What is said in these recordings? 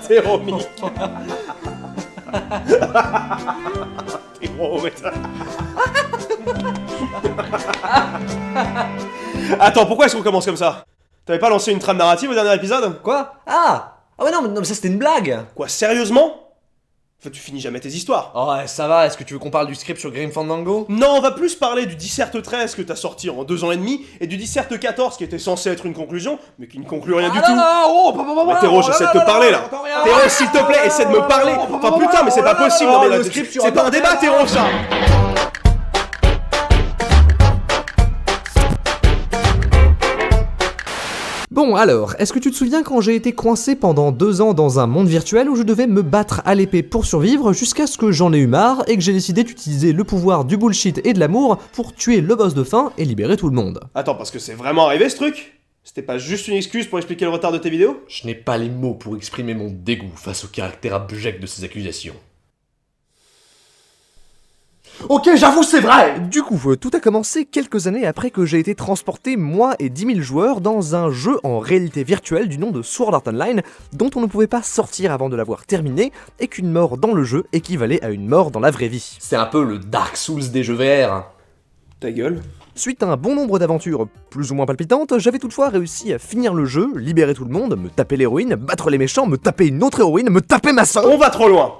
Téromique. Attends, pourquoi est-ce qu'on commence comme ça? T'avais pas lancé une trame narrative au dernier épisode? Quoi? Ah ouais non mais ça c'était une blague. Quoi, sérieusement? Enfin, tu finis jamais tes histoires. Oh ouais, ça va, est-ce que tu veux qu'on parle du script sur Grim Fandango? Non, on va plus parler du Dissert 13 que t'as sorti en 2 ans et demi, et du Dissert 14 qui était censé être une conclusion, mais qui ne conclut rien du tout. Mais Théro, j'essaie de te parler là. Théro, s'il te plaît, essaie de me parler. Enfin putain, mais c'est pas possible, non mais là, c'est pas un débat, Théro, ça. Bon alors, est-ce que tu te souviens quand j'ai été coincé pendant 2 ans dans un monde virtuel où je devais me battre à l'épée pour survivre jusqu'à ce que j'en ai eu marre et que j'ai décidé d'utiliser le pouvoir du bullshit et de l'amour pour tuer le boss de fin et libérer tout le monde? Attends, parce que c'est vraiment arrivé ce truc? C'était pas juste une excuse pour expliquer le retard de tes vidéos? Je n'ai pas les mots pour exprimer mon dégoût face au caractère abject de ces accusations. Ok, j'avoue, c'est vrai. Du coup, tout a commencé quelques années après que j'ai été transporté, moi et 10 000 joueurs, dans un jeu en réalité virtuelle du nom de Sword Art Online, dont on ne pouvait pas sortir avant de l'avoir terminé, et qu'une mort dans le jeu équivalait à une mort dans la vraie vie. C'est un peu le Dark Souls des jeux VR. Ta gueule. Suite à un bon nombre d'aventures plus ou moins palpitantes, j'avais toutefois réussi à finir le jeu, libérer tout le monde, me taper l'héroïne, battre les méchants, me taper une autre héroïne, me taper ma sœur. On va trop loin,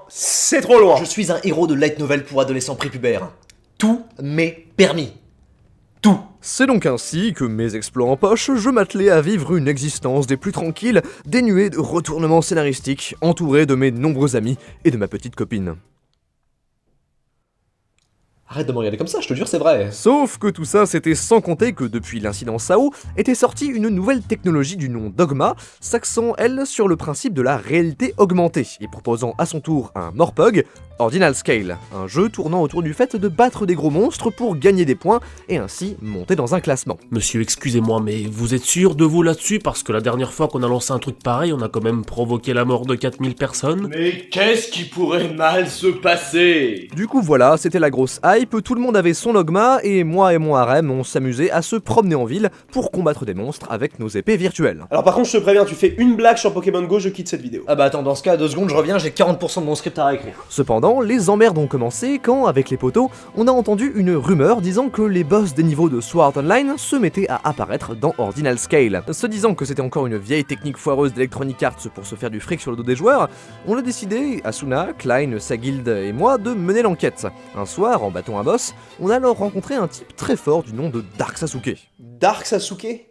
c'est trop loin. Je suis un héros de light novel pour adolescents prépubères. Tout m'est permis. Tout. C'est donc ainsi que, mes exploits en poche, je m'attelais à vivre une existence des plus tranquilles, dénuée de retournements scénaristiques, entouré de mes nombreux amis et de ma petite copine. Arrête de me regarder comme ça, je te jure, c'est vrai. Sauf que tout ça, c'était sans compter que depuis l'incident Sao, était sortie une nouvelle technologie du nom Dogma, s'axant, elle, sur le principe de la réalité augmentée, et proposant à son tour un Morpug, Ordinal Scale, un jeu tournant autour du fait de battre des gros monstres pour gagner des points, et ainsi monter dans un classement. Monsieur, excusez-moi, mais vous êtes sûr de vous là-dessus? Parce que la dernière fois qu'on a lancé un truc pareil, on a quand même provoqué la mort de 4000 personnes. Mais qu'est-ce qui pourrait mal se passer? Du coup voilà, c'était la grosse hype, tout le monde avait son Dogma, et moi et mon harem, on s'amusait à se promener en ville pour combattre des monstres avec nos épées virtuelles. Alors par contre, je te préviens, tu fais une blague sur Pokémon Go, je quitte cette vidéo. Ah bah attends, dans ce cas, 2 secondes, je reviens, j'ai 40% de mon script à réécrire. Cependant, les emmerdes ont commencé quand, avec les potos, on a entendu une rumeur disant que les boss des niveaux de Sword Art Online se mettaient à apparaître dans Ordinal Scale. Se disant que c'était encore une vieille technique foireuse d'Electronic Arts pour se faire du fric sur le dos des joueurs, on a décidé, Asuna, Klein, sa guilde et moi, de mener l'enquête. Un soir, en battant un boss, on a alors rencontré un type très fort du nom de Dark Sasuke. Dark Sasuke?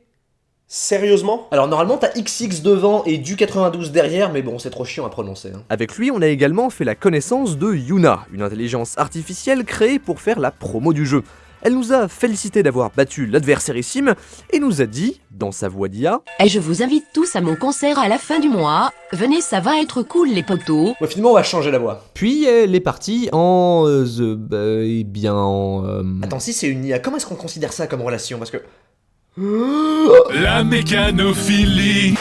Sérieusement? Alors normalement t'as XX devant et du 92 derrière, mais bon c'est trop chiant à prononcer. Hein. Avec lui, on a également fait la connaissance de Yuna, une intelligence artificielle créée pour faire la promo du jeu. Elle nous a félicité d'avoir battu l'adversarissime et nous a dit, dans sa voix d'IA, « Et je vous invite tous à mon concert à la fin du mois. Venez, ça va être cool les potos. » Ouais, finalement on va changer la voix. Puis elle est partie en... Attends, si c'est une IA, comment est-ce qu'on considère ça comme relation? Parce que... La mécanophilie.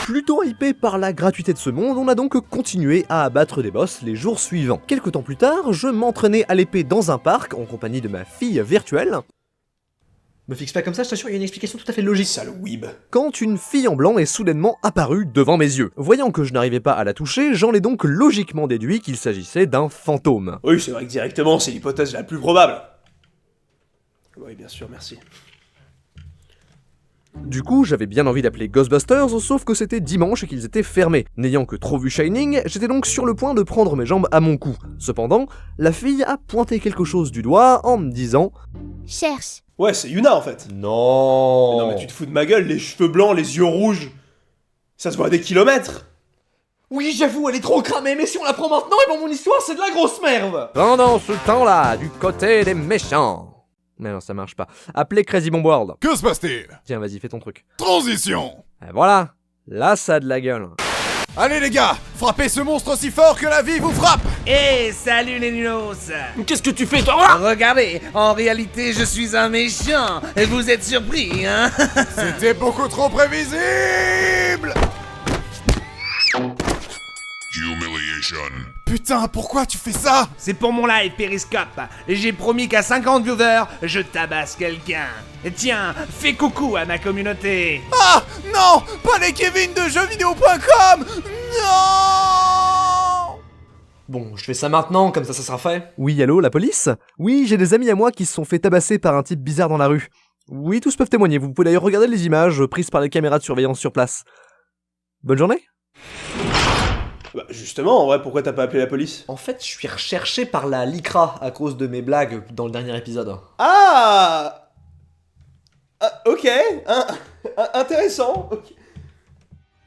Plutôt hypé par la gratuité de ce monde, on a donc continué à abattre des boss les jours suivants. Quelque temps plus tard, je m'entraînais à l'épée dans un parc en compagnie de ma fille virtuelle. Me fixe pas comme ça, je t'assure, il y a une explication tout à fait logique. Sale weeb. Quand une fille en blanc est soudainement apparue devant mes yeux. Voyant que je n'arrivais pas à la toucher, j'en ai donc logiquement déduit qu'il s'agissait d'un fantôme. Oui, c'est vrai que directement, c'est l'hypothèse la plus probable. Oui, bien sûr, merci. Du coup, j'avais bien envie d'appeler Ghostbusters, sauf que c'était dimanche et qu'ils étaient fermés. N'ayant que trop vu Shining, j'étais donc sur le point de prendre mes jambes à mon cou. Cependant, la fille a pointé quelque chose du doigt en me disant « Cherche. » Ouais, c'est Yuna en fait. Non. Mais non, mais tu te fous de ma gueule, les cheveux blancs, les yeux rouges. Ça se voit à des kilomètres. Oui, j'avoue, elle est trop cramée, mais si on la prend maintenant, et bon, mon histoire, c'est de la grosse merde. Pendant ce temps-là, du côté des méchants. Mais non, ça marche pas. Appelez Crazy Bomb World. Que se passe-t-il? Tiens, vas-y, fais ton truc. Transition. Et voilà. Là, ça a de la gueule. Allez les gars, frappez ce monstre aussi fort que la vie vous frappe. Hé, salut les nulos. Qu'est-ce que tu fais, toi? Regardez, en réalité, je suis un méchant. Et vous êtes surpris, hein? C'était beaucoup trop prévisible. Putain, pourquoi tu fais ça? C'est pour mon live Periscope. J'ai promis qu'à 50 viewers, je tabasse quelqu'un. Tiens, fais coucou à ma communauté. Ah non, pas les Kevin de jeuxvideo.com. Non. Bon, je fais ça maintenant, comme ça sera fait. Oui, allô, la police? Oui, j'ai des amis à moi qui se sont fait tabasser par un type bizarre dans la rue. Oui, tous peuvent témoigner, vous pouvez d'ailleurs regarder les images prises par les caméras de surveillance sur place. Bonne journée. Bah justement, en vrai, pourquoi t'as pas appelé la police? En fait, je suis recherché par la LICRA à cause de mes blagues dans le dernier épisode. Ah, ok, intéressant, ok.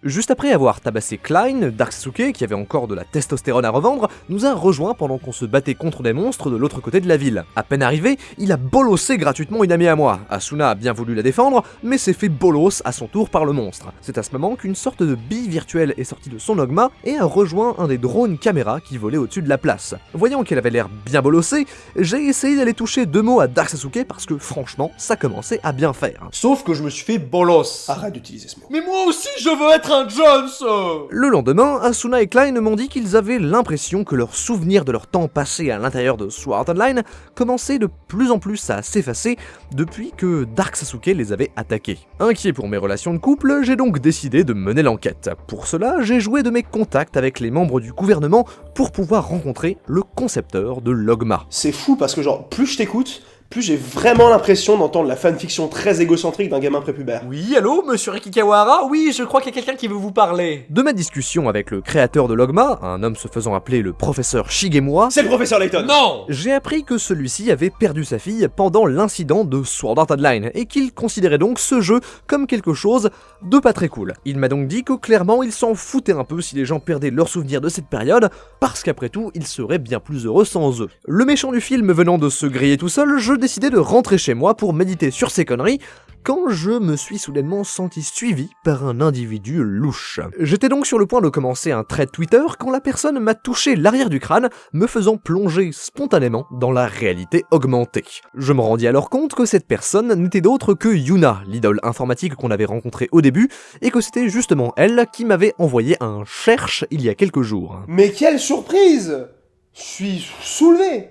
Juste après avoir tabassé Klein, Dark Sasuke, qui avait encore de la testostérone à revendre, nous a rejoint pendant qu'on se battait contre des monstres de l'autre côté de la ville. À peine arrivé, il a bolossé gratuitement une amie à moi. Asuna a bien voulu la défendre, mais s'est fait bolos à son tour par le monstre. C'est à ce moment qu'une sorte de bille virtuelle est sortie de son Ogma et a rejoint un des drones caméras qui volait au-dessus de la place. Voyant qu'elle avait l'air bien bolossée, j'ai essayé d'aller toucher 2 mots à Dark Sasuke parce que franchement, ça commençait à bien faire. Sauf que je me suis fait bolos. Arrête d'utiliser ce mot. Mais moi aussi, je veux être un Jones. Le lendemain, Asuna et Klein m'ont dit qu'ils avaient l'impression que leurs souvenirs de leur temps passé à l'intérieur de Sword Art Online commençaient de plus en plus à s'effacer depuis que Dark Sasuke les avait attaqués. Inquiet pour mes relations de couple, j'ai donc décidé de mener l'enquête. Pour cela, j'ai joué de mes contacts avec les membres du gouvernement pour pouvoir rencontrer le concepteur de l'Ogma. C'est fou parce que genre, plus je t'écoute, plus j'ai vraiment l'impression d'entendre la fanfiction très égocentrique d'un gamin prépubère. Oui, allô, monsieur Rikikawara? Oui, je crois qu'il y a quelqu'un qui veut vous parler. De ma discussion avec le créateur de l'Ogma, un homme se faisant appeler le professeur Shigemura, C'est le professeur Layton. Non. j'ai appris que celui-ci avait perdu sa fille pendant l'incident de Sword Art Online et qu'il considérait donc ce jeu comme quelque chose de pas très cool. Il m'a donc dit que clairement il s'en foutait un peu si les gens perdaient leurs souvenirs de cette période, parce qu'après tout, ils seraient bien plus heureux sans eux. Le méchant du film venant de se griller tout seul, je décidé de rentrer chez moi pour méditer sur ces conneries, quand je me suis soudainement senti suivi par un individu louche. J'étais donc sur le point de commencer un thread Twitter quand la personne m'a touché l'arrière du crâne, me faisant plonger spontanément dans la réalité augmentée. Je me rendis alors compte que cette personne n'était d'autre que Yuna, l'idole informatique qu'on avait rencontrée au début, et que c'était justement elle qui m'avait envoyé un cherche il y a quelques jours. Mais quelle surprise! Je suis soulevé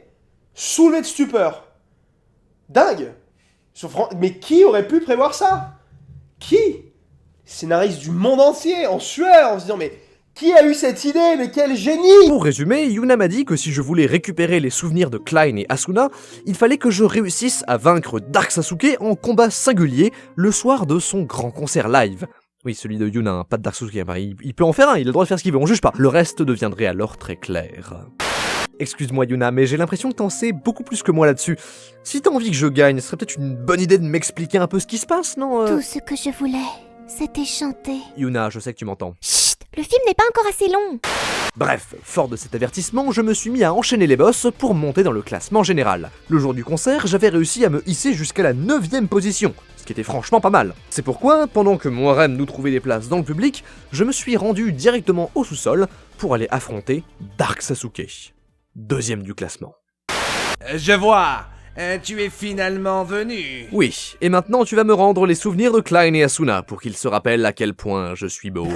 de stupeur. Dingue! Mais qui aurait pu prévoir ça? Qui? Scénariste du monde entier, en sueur, en se disant mais qui a eu cette idée? Mais quel génie! Pour résumer, Yuna m'a dit que si je voulais récupérer les souvenirs de Klein et Asuna, il fallait que je réussisse à vaincre Dark Sasuke en combat singulier le soir de son grand concert live. Oui, celui de Yuna, hein, pas de Dark Sasuke, il peut en faire un, il a le droit de faire ce qu'il veut, on juge pas. Le reste deviendrait alors très clair. Excuse-moi Yuna, mais j'ai l'impression que t'en sais beaucoup plus que moi là-dessus. Si t'as envie que je gagne, ce serait peut-être une bonne idée de m'expliquer un peu ce qui se passe, non Tout ce que je voulais, c'était chanter. Yuna, je sais que tu m'entends. Chut, le film n'est pas encore assez long. Bref, fort de cet avertissement, je me suis mis à enchaîner les boss pour monter dans le classement général. Le jour du concert, j'avais réussi à me hisser jusqu'à la 9ème position, ce qui était franchement pas mal. C'est pourquoi, pendant que Moirem nous trouvait des places dans le public, je me suis rendu directement au sous-sol pour aller affronter Dark Sasuke. 2ème du classement. Je vois. Tu es finalement venu. Oui, et maintenant tu vas me rendre les souvenirs de Klein et Asuna pour qu'ils se rappellent à quel point je suis beau.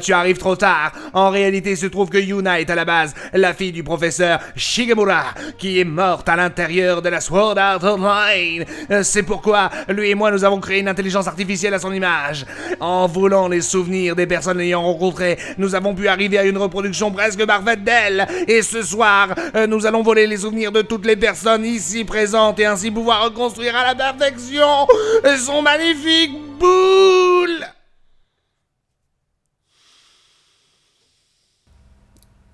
Tu arrives trop tard. En réalité, il se trouve que Yuna est à la base la fille du professeur Shigemura, qui est morte à l'intérieur de la Sword Art Online. C'est pourquoi lui et moi nous avons créé une intelligence artificielle à son image. En volant les souvenirs des personnes l'ayant rencontrées, nous avons pu arriver à une reproduction presque parfaite d'elle. Et ce soir, nous allons voler les souvenirs de toutes les personnes ici présentes et ainsi pouvoir reconstruire à la perfection son magnifique boule.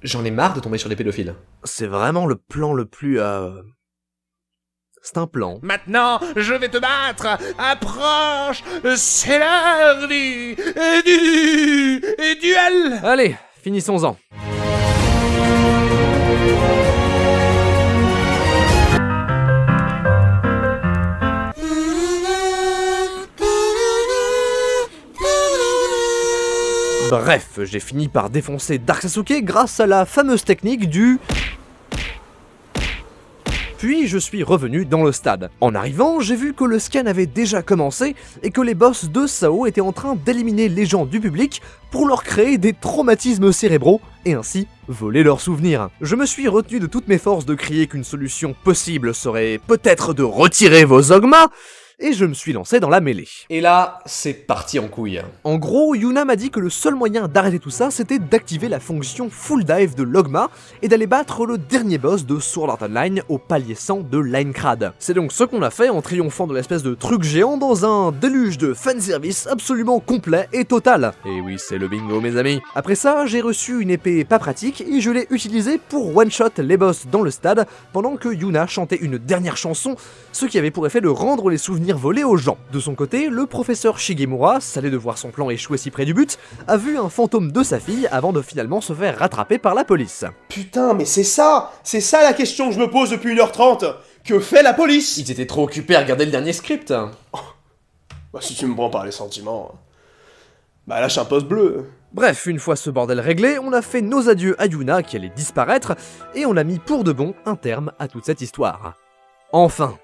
J'en ai marre de tomber sur les pédophiles. C'est vraiment le plan le plus... C'est un plan. Maintenant, je vais te battre. Approche. C'est l'heure du duel. Allez, finissons-en. Bref, j'ai fini par défoncer Dark Sasuke grâce à la fameuse technique du... Puis je suis revenu dans le stade. En arrivant, j'ai vu que le scan avait déjà commencé et que les boss de Sao étaient en train d'éliminer les gens du public pour leur créer des traumatismes cérébraux et ainsi voler leurs souvenirs. Je me suis retenu de toutes mes forces de crier qu'une solution possible serait peut-être de retirer vos Ogma, et je me suis lancé dans la mêlée. Et là, c'est parti en couille. En gros, Yuna m'a dit que le seul moyen d'arrêter tout ça, c'était d'activer la fonction Full Dive de l'Ogma et d'aller battre le dernier boss de Sword Art Online au palier 100 de Linecrad. C'est donc ce qu'on a fait en triomphant de l'espèce de truc géant dans un déluge de fanservice absolument complet et total. Et oui, c'est le bingo mes amis. Après ça, j'ai reçu une épée pas pratique et je l'ai utilisée pour one-shot les boss dans le stade pendant que Yuna chantait une dernière chanson, ce qui avait pour effet de rendre les souvenirs volés aux gens. De son côté, le professeur Shigemura, salé de voir son plan échouer si près du but, a vu un fantôme de sa fille avant de finalement se faire rattraper par la police. Putain, mais c'est ça la question que je me pose depuis 1h30. Que fait la police? Ils étaient trop occupés à regarder le dernier script. Bah si tu me prends par les sentiments... Bah lâche un post bleu. Bref, une fois ce bordel réglé, on a fait nos adieux à Yuna qui allait disparaître, et on a mis pour de bon un terme à toute cette histoire. Enfin.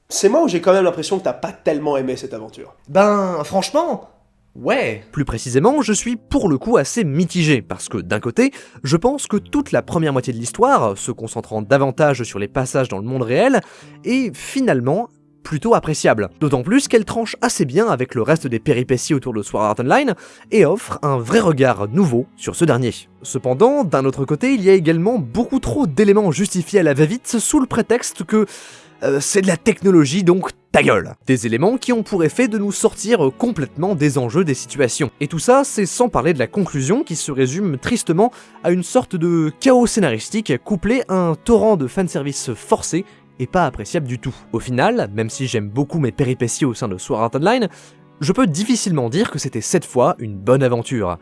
C'est moi où j'ai quand même l'impression que t'as pas tellement aimé cette aventure. Ben, franchement, ouais. Plus précisément, je suis pour le coup assez mitigé, parce que d'un côté, je pense que toute la première moitié de l'histoire, se concentrant davantage sur les passages dans le monde réel, est finalement plutôt appréciable. D'autant plus qu'elle tranche assez bien avec le reste des péripéties autour de Sword Art Online, et offre un vrai regard nouveau sur ce dernier. Cependant, d'un autre côté, il y a également beaucoup trop d'éléments justifiés à la va-vite sous le prétexte que c'est de la technologie, donc ta gueule. Des éléments qui ont pour effet de nous sortir complètement des enjeux des situations. Et tout ça, c'est sans parler de la conclusion qui se résume tristement à une sorte de chaos scénaristique couplé à un torrent de fanservice forcé et pas appréciable du tout. Au final, même si j'aime beaucoup mes péripéties au sein de Sword Art Online, je peux difficilement dire que c'était cette fois une bonne aventure.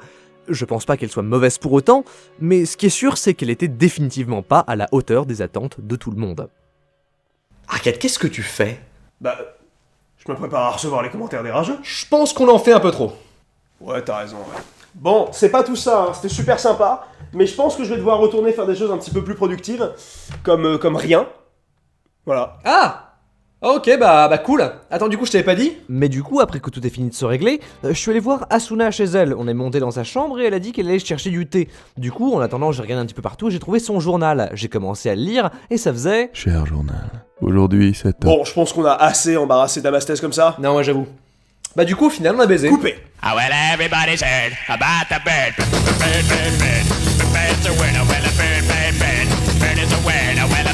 Je pense pas qu'elle soit mauvaise pour autant, mais ce qui est sûr, c'est qu'elle était définitivement pas à la hauteur des attentes de tout le monde. Arcade, qu'est-ce que tu fais? Bah... Je me prépare à recevoir les commentaires des rageux. Je pense qu'on en fait un peu trop. Ouais, t'as raison, ouais. Bon, c'est pas tout ça, hein. C'était super sympa, mais je pense que je vais devoir retourner faire des choses un petit peu plus productives, comme rien. Voilà. Ah! Ok, bah cool. Attends, du coup, je t'avais pas dit? Mais du coup, après que tout est fini de se régler, je suis allé voir Asuna chez elle. On est monté dans sa chambre et elle a dit qu'elle allait chercher du thé. Du coup, en attendant, j'ai regardé un petit peu partout et j'ai trouvé son journal. J'ai commencé à le lire et ça faisait... Cher journal, aujourd'hui c'est... Bon, je pense qu'on a assez embarrassé Damastes comme ça. Non, ouais, j'avoue. Bah du coup, au final, on a baisé. Coupé. Oh, well, everybody's heard about the bird. Bird, bird, bird. The bird's a winner. Well, a bird, bird, bird. Bird is a winner. Well,